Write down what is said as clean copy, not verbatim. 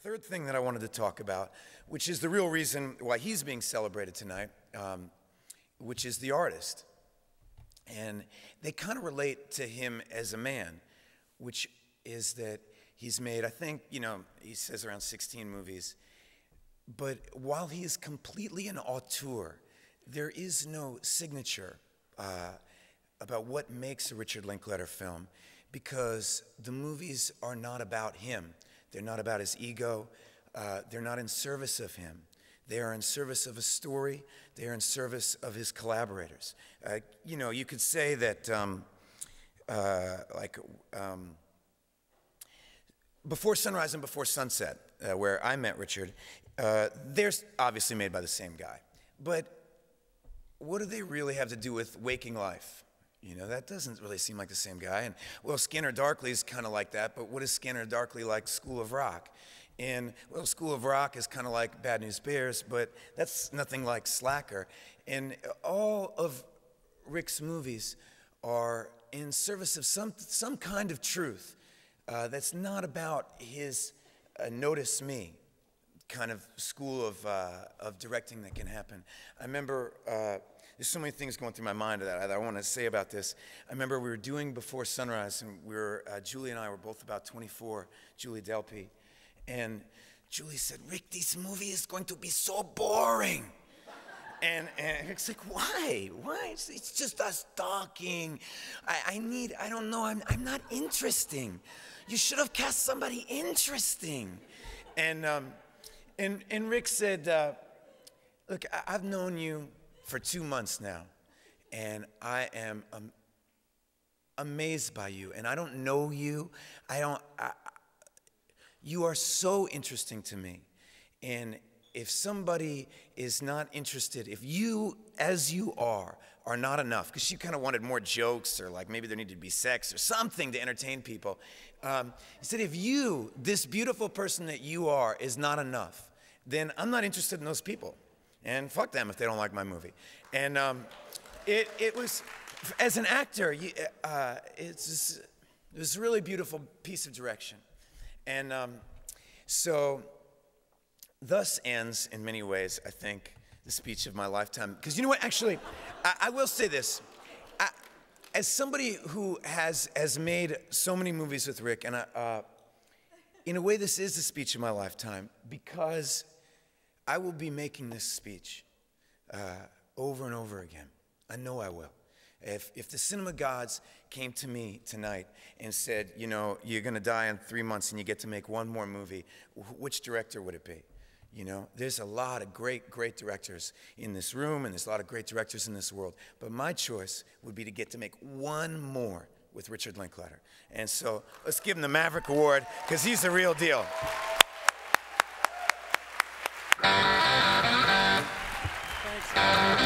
third thing that I wanted to talk about, which is the real reason why he's being celebrated tonight, which is the artist. And they kind of relate to him as a man, which is that he's made, I think, he says around 16 movies. But while he is completely an auteur, there is no signature about what makes a Richard Linklater film, because the movies are not about him. They're not about his ego. They're not in service of him. They are in service of a story. They are in service of his collaborators. You could say that, Before Sunrise and Before Sunset, where I met Richard, they're obviously made by the same guy. But what do they really have to do with Waking Life? That doesn't really seem like the same guy. And, well, Scanner Darkly is kind of like that, but what is Scanner Darkly like School of Rock? And, well, School of Rock is kind of like Bad News Bears, but that's nothing like Slacker. And all of Rick's movies are in service of some kind of truth that's not about his notice me kind of school of directing that can happen. I remember, there's so many things going through my mind that I want to say about this. I remember we were doing Before Sunrise, and Julie and I were both about 24, Julie Delpy, and Julie said, "Rick, this movie is going to be so boring." And Rick's like, "Why? Why? It's just us talking. I don't know, I'm not interesting. You should have cast somebody interesting." And Rick said, "Look, I've known you for 2 months now, and I am amazed by you, and I don't know you. You are so interesting to me, and if somebody is not interested, if you, as you are not enough," because she kind of wanted more jokes, or like maybe there needed to be sex or something to entertain people. He said, if you, this beautiful person that you are, is not enough, then I'm not interested in those people. And fuck them if they don't like my movie. And it was, as an actor, it was a really beautiful piece of direction. And so thus ends, in many ways, I think, the speech of my lifetime. Because you know what, actually, I will say this. As somebody who has made so many movies with Rick, and in a way this is the speech of my lifetime, because I will be making this speech over and over again. I know I will. If the cinema gods came to me tonight and said, you're going to die in 3 months and you get to make one more movie, which director would it be? There's a lot of great, great directors in this room, and there's a lot of great directors in this world. But my choice would be to get to make one more with Richard Linklater. And so let's give him the Maverick Award, because he's the real deal. Thanks.